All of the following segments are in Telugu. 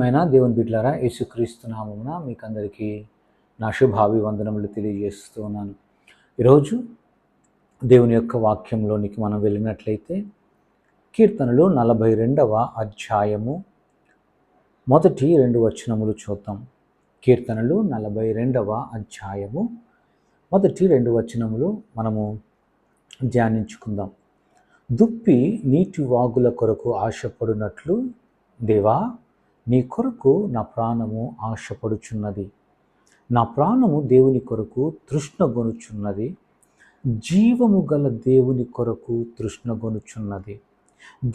ప్రియమైన దేవుని బిడ్డలారా, యేసుక్రీస్తు నామమున మీకందరికీ నా శుభాభివందనములు తెలియజేస్తూ ఉన్నాను. ఈరోజు దేవుని యొక్క వాక్యంలోనికి మనం వెళ్ళినట్లయితే కీర్తనలు 42వ అధ్యాయము మొదటి 2 వచనములు చూద్దాం. కీర్తనలు 42వ అధ్యాయము మొదటి 2 వచనములు మనము ధ్యానించుకుందాం. దుప్పి నీటి వాగుల కొరకు ఆశపడునట్లు దేవా, నీ కొరకు నా ప్రాణము ఆశపడుచున్నది. నా ప్రాణము దేవుని కొరకు తృష్ణగొనుచున్నది, జీవము గల దేవుని కొరకు తృష్ణగొనుచున్నది.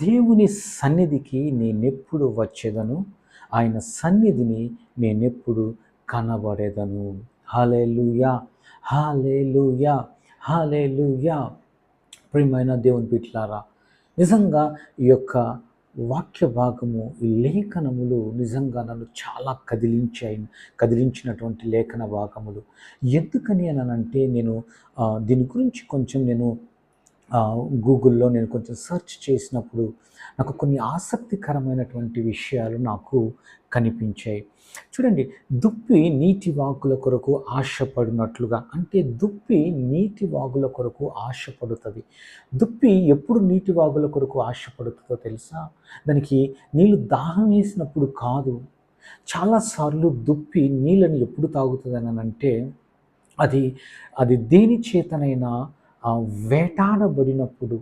దేవుని సన్నిధికి నేనెప్పుడు వచ్చేదను, ఆయన సన్నిధిని నేనెప్పుడు కనబడేదను. హల్లెలూయా, హల్లెలూయా, హల్లెలూయా. ప్రియమైన దేవుని బిడ్డలారా, నిజంగా ఈ యొక్క వాక్య భాగము, ఈ లేఖనములు నిజంగా నన్ను చాలా కదిలించినటువంటి లేఖన భాగములు. ఎందుకని అనంటే నేను దీని గురించి కొంచెం గూగుల్లో నేను కొంచెం సెర్చ్ చేసినప్పుడు నాకు కొన్ని ఆసక్తికరమైనటువంటి విషయాలు నాకు కనిపించాయి. చూడండి, దుప్పి నీటి వాగుల కొరకు ఆశపడినట్లుగా, అంటే దుప్పి నీటి వాగుల కొరకు ఆశపడుతుంది. దుప్పి ఎప్పుడు నీటి వాగుల కొరకు ఆశపడుతుందో తెలుసా? దానికి నీళ్ళు దాహం వేసినప్పుడు కాదు. చాలాసార్లు దుప్పి నీళ్ళని ఎప్పుడు తాగుతుంది అని అంటే అది దేని చేతనైనా వెంటాడబడినప్పుడు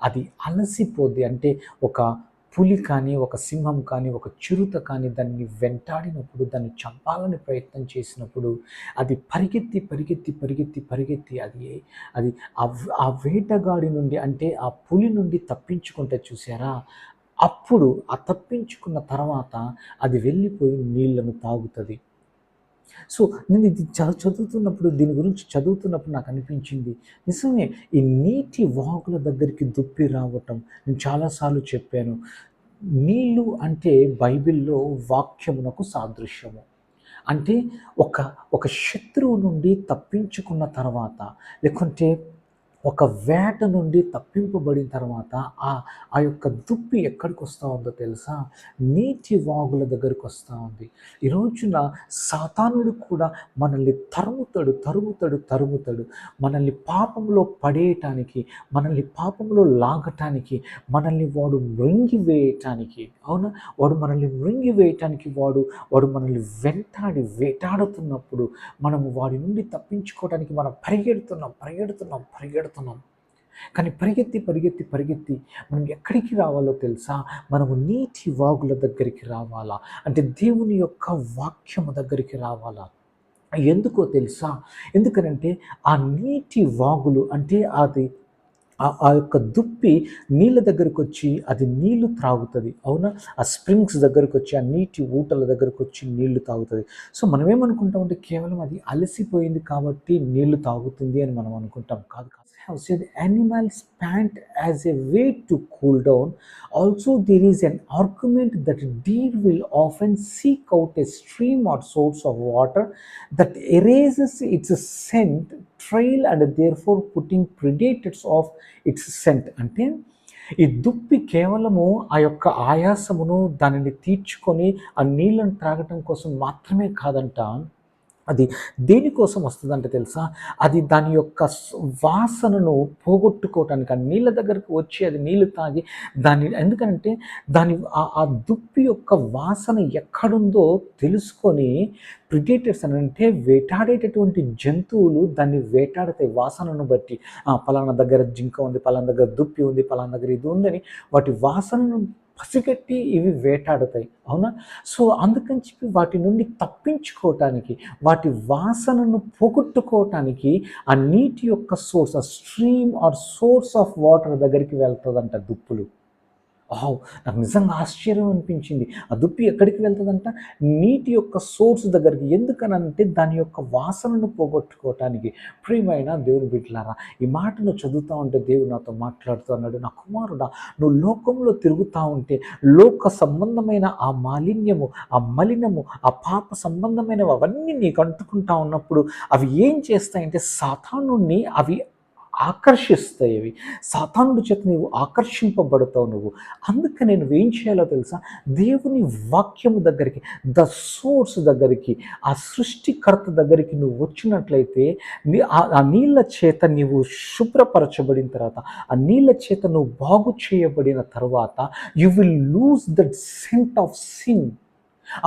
అది అలసిపోద్ది. అంటే ఒక పులి కానీ, ఒక సింహం కానీ, ఒక చిరుత కానీ దాన్ని వెంటాడినప్పుడు, దాన్ని చంపాలని ప్రయత్నం చేసినప్పుడు అది పరిగెత్తి అది ఆ వేటగాడి నుండి, అంటే ఆ పులి నుండి తప్పించుకుంటే చూసారా, అప్పుడు ఆ తప్పించుకున్న తర్వాత అది వెళ్ళిపోయి నీళ్లను తాగుతుంది. సో నేను ఇది చదువుతున్నప్పుడు, దీని గురించి చదువుతున్నప్పుడు నాకు అనిపించింది, నిజమే ఈ నీటి వాగుల దగ్గరికి దుప్పి రావటం. నేను చాలాసార్లు చెప్పాను, నీళ్ళు అంటే బైబిల్లో వాక్యమునకు సాదృశ్యము. అంటే ఒక శత్రువు నుండి తప్పించుకున్న తర్వాత, లేకుంటే ఒక వేట నుండి తప్పింపబడిన తర్వాత ఆ యొక్క దుప్పి ఎక్కడికి వస్తూ ఉందో తెలుసా? నీటి వాగుల దగ్గరికి వస్తూ ఉంది. ఈ రోజున సాతానుడు కూడా మనల్ని తరుముతాడు. మనల్ని పాపంలో పడేయటానికి, మనల్ని పాపంలో లాగటానికి, మనల్ని వాడు మృంగివేయటానికి, అవునా, వాడు మనల్ని మృంగివేయటానికి వాడు మనల్ని వేటాడుతున్నప్పుడు మనము వాడి నుండి తప్పించుకోవడానికి మనం పరిగెడుతున్నాం. కానీ పరిగెత్తి మనం ఎక్కడికి రావాలో తెలుసా? మనము నీటి వాగుల దగ్గరికి రావాలా, అంటే దేవుని యొక్క వాక్యము దగ్గరికి రావాలా. ఎందుకో తెలుసా? ఎందుకనంటే ఆ నీటి వాగులు, అంటే ఆ యొక్క దుప్పి నీళ్ళ దగ్గరకు వచ్చి అది నీళ్లు త్రాగుతుంది, అవునా. ఆ స్ప్రింగ్స్ దగ్గరకు వచ్చి, ఆ నీటి ఊటల దగ్గరకు వచ్చి నీళ్లు తాగుతుంది. సో మనం ఏమనుకుంటామంటే కేవలం అది అలసిపోయింది కాబట్టి నీళ్లు తాగుతుంది అని మనం అనుకుంటాం. కాదు. have said animals pant as a way to cool down. Also there is an argument that deer will often seek out a stream or source of water that erases its scent trail and therefore putting predators off its scent. అంటే ఈ దుప్పి కేవలము ఆ యొక్క ఆయాసమును దానిని తీర్చుకొని ఆ నీళ్ళను త్రాగటం కోసం మాత్రమే కాదంట. అది దేనికోసం వస్తుందంటే తెలుసా? అది దాని యొక్క వాసనను పోగొట్టుకోవటానికి, ఆ నీళ్ళ దగ్గరకు వచ్చి అది నీళ్లు తాగి ఎందుకంటే ఆ దుప్పి యొక్క వాసన ఎక్కడుందో తెలుసుకొని ప్రిడేటర్స్ అని, అంటే వేటాడేటటువంటి జంతువులు దాన్ని వేటాడతాయి వాసనను బట్టి. పలానా దగ్గర జింక ఉంది, పలానా దగ్గర దుప్పి ఉంది, పలానా దగ్గర ఇది ఉందని వాటి వాసనను పసిగట్టి ఇవి వేటాడతాయి, అవునా. సో అందుకని చెప్పి వాటి నుండి తప్పించుకోవటానికి, వాటి వాసనను పోగొట్టుకోవటానికి ఆ నీటి యొక్క సోర్స్, ఆ stream are source of water దగ్గరికి వెళ్తుందంట దుప్పులు. నాకు నిజంగా ఆశ్చర్యం అనిపించింది. ఆ దుప్పి ఎక్కడికి వెళ్తుందంట? నీటి యొక్క సోర్స్ దగ్గరికి. ఎందుకనంటే దాని యొక్క వాసనను పోగొట్టుకోవటానికి. ప్రియమైన దేవుని బిడ్డలారా, ఈ మాటను చదువుతూ ఉంటే దేవుడు నాతో మాట్లాడుతూ అన్నాడు, నా కుమారుడా, నువ్వు లోకంలో తిరుగుతూ ఉంటే లోక సంబంధమైన ఆ మాలిన్యము, ఆ మలినము, ఆ పాప సంబంధమైనవి అవన్నీ నీకు అంటుకుంటా ఉన్నప్పుడు అవి ఏం చేస్తాయంటే సాతానుని అవి ఆకర్షిస్తాయి అవి. సాతానుడి చేత నీవు ఆకర్షింపబడతావు నువ్వు. అందుకని నువ్వేం చేయాలో తెలుసా? దేవుని వాక్యము దగ్గరికి, ద సోర్స్ దగ్గరికి, ఆ సృష్టికర్త దగ్గరికి నువ్వు వచ్చినట్లయితే ఆ నీళ్ళ చేత నీవు శుభ్రపరచబడిన తర్వాత, ఆ నీళ్ళ చేత నువ్వు బాగు చేయబడిన తర్వాత, you will lose that scent of sin.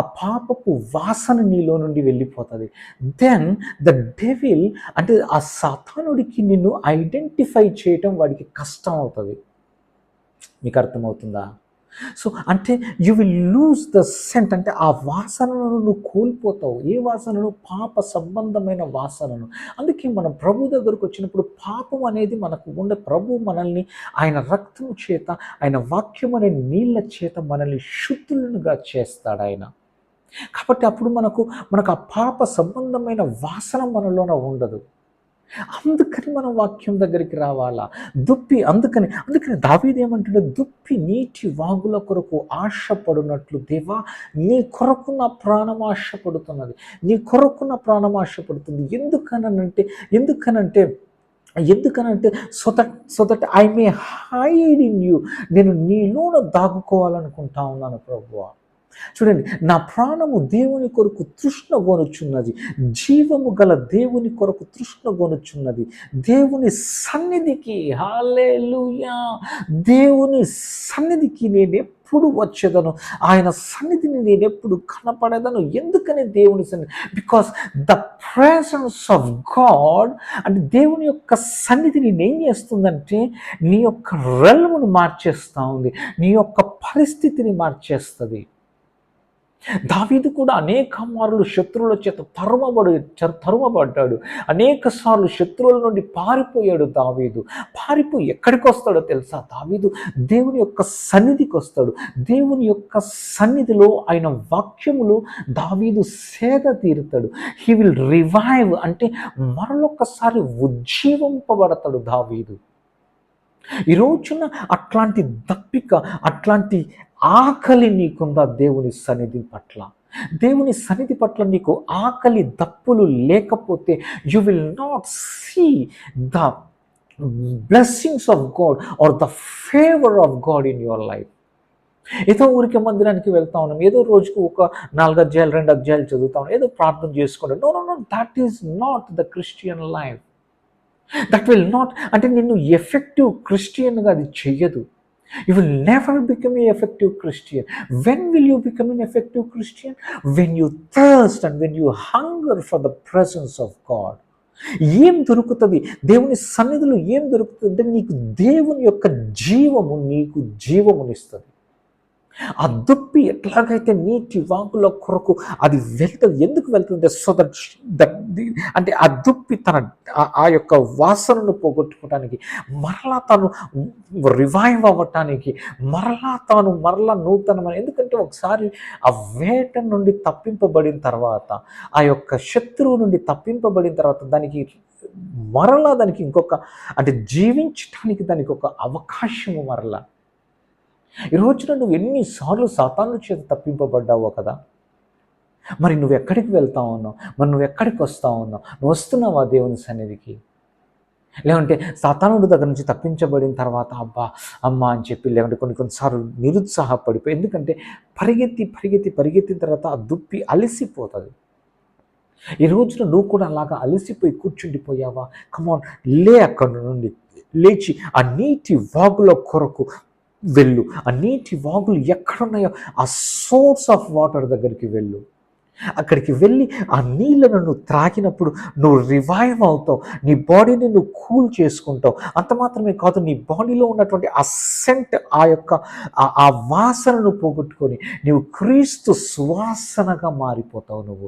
ఆ పాపపు వాసన నీలో నుండి వెళ్ళిపోతుంది. దెన్ ద డెవిల్, అంటే ఆ సాతానుడికి నిన్ను ఐడెంటిఫై చేయటం వాడికి కష్టం అవుతుంది. మీకు అర్థమవుతుందా? సో అంటే you will lose the scent, అంటే ఆ వాసనను నువ్వు కోల్పోతావు. ఏ వాసనను? పాప సంబంధమైన వాసనను. అందుకే మనం ప్రభు దగ్గరకు వచ్చినప్పుడు పాపం అనేది మనకు ఉండే, ప్రభు మనల్ని ఆయన రక్తము చేత, ఆయన వాక్యం అనే నీళ్ళ చేత మనల్ని శుద్ధులుగా చేస్తాడు ఆయన. కాబట్టి అప్పుడు మనకు ఆ పాప సంబంధమైన వాసన మనలోన ఉండదు. అందుకని మనం వాక్యం దగ్గరికి రావాలా. అందుకని దావీదు ఏమంటాడు? దుప్పి నీటి వాగుల కొరకు ఆశపడినట్లు, దేవా నీ కొరకు నా ప్రాణం ఆశపడుతున్నది, నీ కొరకు నా ప్రాణం ఆశపడుతుంది. ఎందుకనంటే so that I may hide in you, నేను నీలోన దాగుకోవాలనుకుంటా ఉన్నాను ప్రభువా. చూడండి, నా ప్రాణము దేవుని కొరకు తృష్ణగొనుచున్నది, జీవము గల దేవుని కొరకు తృష్ణగొనుచున్నది. దేవుని సన్నిధికి, హల్లెలూయా, దేవుని సన్నిధికి నేను ఎప్పుడు వచ్చేదను, ఆయన సన్నిధిని నేను ఎప్పుడు కనపడేదను. ఎందుకని దేవుని సన్నిధి? Because the presence of God, అంటే దేవుని యొక్క సన్నిధి నేను ఏం చేస్తుందంటే నీ యొక్క రెల్మును మార్చేస్తూ ఉంది, నీ యొక్క పరిస్థితిని మార్చేస్తుంది. దావీదు కూడా అనేక మార్లు శత్రువుల చేత తరుమబడ్డాడు. అనేక సార్లు శత్రువుల నుండి పారిపోయాడు దావీదు. పారిపోయి ఎక్కడికి వస్తాడో తెలుసా? దావీదు దేవుని యొక్క సన్నిధికి వస్తాడు. దేవుని యొక్క సన్నిధిలో ఆయన వాక్యములు దావీదు సేద తీరుతాడు. హీ విల్ రివైవ్, అంటే మరొకసారి ఉజ్జీవింపబడతాడు దావీదు. ఈ రోజున అట్లాంటి దప్పిక, అట్లాంటి ఆకలి నీకుందా దేవుని సన్నిధి పట్ల? దేవుని సన్నిధి పట్ల నీకు ఆకలి దప్పులు లేకపోతే you will not see the blessings of God or the favour of God in your life. ఏదో ఊరికే మందిరానికి వెళ్తా ఉన్నాం, ఏదో రోజుకు ఒక 4 అధ్యాయాలు 2 అధ్యాయాలు చదువుతా ఉన్నాం, ఏదో ప్రార్థన చేసుకుంటాం. No, that is not the Christian life. That will not, అంటే నిన్ను ఎఫెక్టివ్ క్రిస్టియన్గా అది చెయ్యదు. You will never become an effective Christian. When will you become an effective Christian? When you thirst and when you hunger for the presence of God. ఏం దొరుకుతుంది దేవుని సన్నిధిలో? ఏం దొరుకుతుంది అంటే నీకు దేవుని యొక్క నీకు జీవమునిస్తుంది. ఆ దుప్పి ఎట్లాగైతే నీటి వాగుల కొరకు అది వెళ్తుంది. ఎందుకు వెళ్తుంది? సో దట్ అంటే ఆ దుప్పి ఆ యొక్క వాసనను పోగొట్టుకోవటానికి, మరలా తాను రివైవ్ అవ్వటానికి, మరలా నూతనమైన. ఎందుకంటే ఒకసారి ఆ వేట నుండి తప్పింపబడిన తర్వాత, ఆ యొక్క శత్రువు నుండి తప్పింపబడిన తర్వాత దానికి ఇంకొక, అంటే జీవించటానికి దానికి ఒక అవకాశము మరలా. ఈ రోజున నువ్వు ఎన్నిసార్లు సాతాను చేత తప్పింపబడ్డావో కదా. మరి నువ్వు ఎక్కడికి వెళ్తా ఉన్నావు? మరి నువ్వు ఎక్కడికి వస్తా ఉన్నావు? నువ్వు వస్తున్నావా దేవుని సన్నిధికి? లేదంటే సాతానుడి దగ్గర నుంచి తప్పించబడిన తర్వాత అమ్మ అని చెప్పి, లేదంటే కొన్నిసార్లు నిరుత్సాహపడిపోయి, ఎందుకంటే పరిగెత్తిన తర్వాత ఆ దుప్పి అలసిపోతుంది. ఈ రోజున నువ్వు కూడా అలాగా అలసిపోయి కూర్చుండిపోయావా? కమాన్, అక్కడి నుండి లేచి ఆ నీటి వాగుల కొరకు వెళ్ళు. ఆ నీటి వాగులు ఎక్కడున్నాయో ఆ సోర్స్ ఆఫ్ వాటర్ దగ్గరికి వెళ్ళు. అక్కడికి వెళ్ళి ఆ నీళ్ళను నువ్వు త్రాగినప్పుడు నువ్వు రివైవ్ అవుతావు, నీ బాడీని నువ్వు కూల్ చేసుకుంటావు. అంత మాత్రమే కాదు, నీ బాడీలో ఉన్నటువంటి ఆ సెంట్, ఆ యొక్క ఆ వాసనను పోగొట్టుకొని నీవు క్రీస్తు సువాసనగా మారిపోతావు.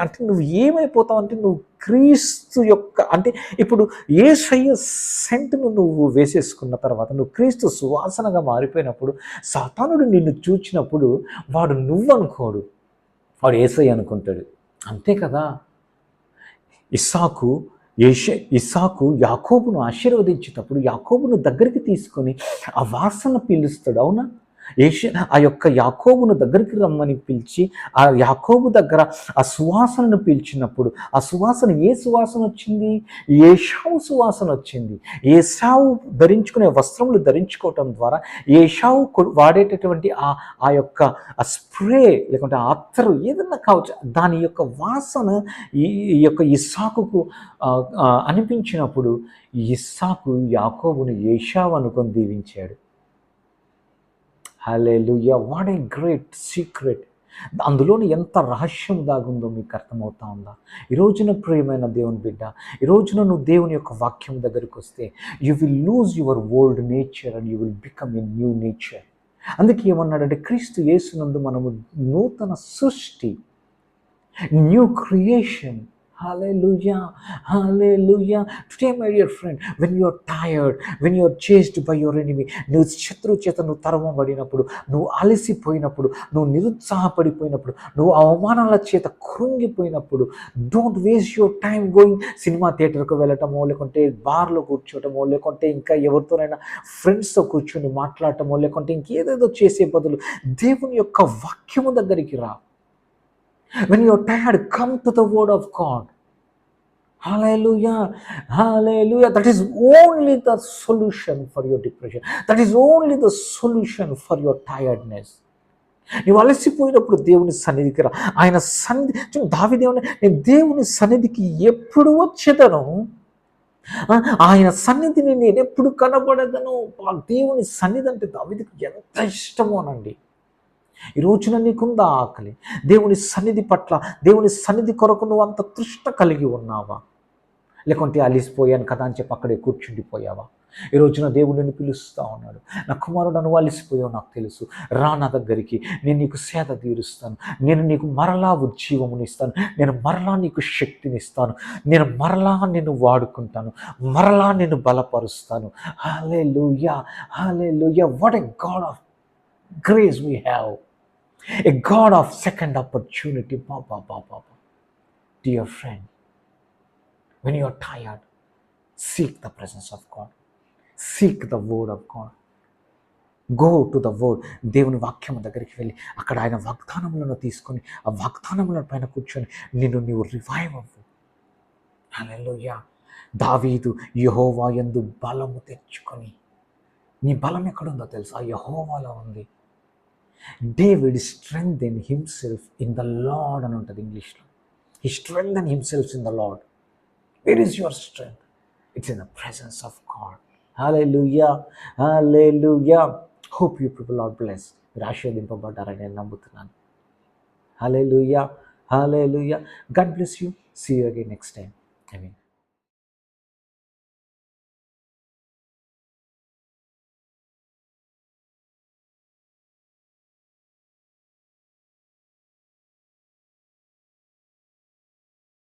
అంటే నువ్వు ఏమైపోతావు అంటే నువ్వు క్రీస్తు యొక్క, అంటే ఇప్పుడు యేసయ్య సెంట్ను నువ్వు వేసేసుకున్న తర్వాత నువ్వు క్రీస్తు సువాసనగా మారిపోయినప్పుడు సాతానుడు నిన్ను చూచినప్పుడు వాడు నువ్వనుకోడు, వాడు యేసయ్య అనుకుంటాడు. అంతే కదా. ఇస్సాకు యాకోబును ఆశీర్వదించేటప్పుడు యాకోబును దగ్గరికి తీసుకొని ఆ వాసన పీలుస్తాడు. అవునా? ఆ యొక్క యాకోబును దగ్గరికి రమ్మని పిలిచి ఆ యాకోబు దగ్గర ఆ సువాసనను పీల్చినప్పుడు ఆ సువాసన ఏ సువాసన వచ్చింది? ఏషావు సువాసన వచ్చింది. ఏశావు ధరించుకునే వస్త్రములు ధరించుకోవటం ద్వారా ఏషావు వాడేటటువంటి ఆ యొక్క ఆ స్ప్రే లేకుంటే ఆ అత్తరు ఏదన్నా కావచ్చు, దాని యొక్క వాసన ఈ యొక్క ఇస్సాకుకు అనిపించినప్పుడు ఇస్సాకు యాకోబును ఏషావు అనుకొని దీవించాడు. Hallelujah! What a great secret! అందులోని ఎంత రహస్యం దాగుందో మీకు అర్థమవుతా ఉందా? ఈ రోజున ప్రియమైన దేవుని బిడ్డ, ఈ రోజున నువ్వు దేవుని యొక్క వాక్యం దగ్గరికి వస్తే you will lose your old nature and you will become a new nature. అందుకే ఏమన్నాడంటే క్రీస్తు యేసునందు మనము నూతన సృష్టి, new creation. Hallelujah, hallelujah. Today, my dear friend, when you are tired, when you are chased by your enemy, నువ్వు శత్రువు చేత నువ్వు తరమబడినప్పుడు, నువ్వు అలసిపోయినప్పుడు, నువ్వు నిరుత్సాహపడిపోయినప్పుడు, నువ్వు అవమానాల చేత కృంగిపోయినప్పుడు, don't waste your time going cinema థియేటర్కి వెళ్ళటమో, లేకుంటే బార్లో కూర్చోటమో, లేకుంటే ఇంకా ఎవరితోనైనా ఫ్రెండ్స్తో కూర్చొని మాట్లాడటమో, లేకుంటే ఇంకేదేదో చేసే బదులు దేవుని యొక్క వాక్యము దగ్గరికి రా. When you're tired, come to the word of God. Hallelujah, hallelujah. That is only the solution for your depression. That is only the solution for your tiredness. నువ్వు అలసిపోయినప్పుడు దేవుని సన్నిధికి రా. ఆయన సన్నిధి దావీదేవుని, నేను దేవుని సన్నిధికి ఎప్పుడు వచ్చేదను, ఆయన సన్నిధిని నేను ఎప్పుడు కనబడదను. దేవుని సన్నిధి అంటే దావీదుకి ఎంత ఇష్టమోనండి. ఈ రోజున నీకుందా ఆకలి? దేవుని సన్నిధి పట్ల, దేవుని సన్నిధి కొరకు నువ్వు అంత తృష్ణ కలిగి ఉన్నావా? లేకుంటే అలిసిపోయాను కదా అని చెప్పి అక్కడే కూర్చుండిపోయావా? ఈ రోజున దేవుడు నిన్ను పిలుస్తూ ఉన్నాడు. నా కుమారుడు నువ్వు అలిసిపోయావు నాకు తెలుసు, రా నా దగ్గరికి, నేను నీకు సేద తీరుస్తాను, నేను నీకు మరలా ఉజ్జీవమునిస్తాను, నేను మరలా నీకు శక్తినిస్తాను, నేను మరలా నిన్ను వాడుకుంటాను, మరలా నిన్ను బలపరుస్తాను. Hallelujah, hallelujah. What a God of grace we have. A God of second opportunity. Dear friend, when you are tired, seek the presence of God. Seek the word of God. Go to the word. దేవుని వాక్యం దగ్గరికి వెళ్ళి అక్కడ ఆయన వాగ్దానములను తీసుకొని ఆ వాగ్దానముల పైన కూర్చొని నీవు రివైవ్ అవ్వు. హల్లెలూయా. దావీదు యెహోవా యందు బలము తెచ్చుకొని, నీ బలం ఎక్కడుందో తెలుసా? యెహోవాలో ఉంది. David strengthened himself in the Lord అని ఉంటుంది ఇంగ్లీష్లో. He strengthened himself in the Lord. Where is your strength? It's in the presence of God. Hallelujah, hallelujah. Hope you people are blessed. మీరు ఆశీర్వదింపబడ్డారని నేను నమ్ముతున్నాను. Hallelujah, hallelujah. God bless you. See you again next time. Amen.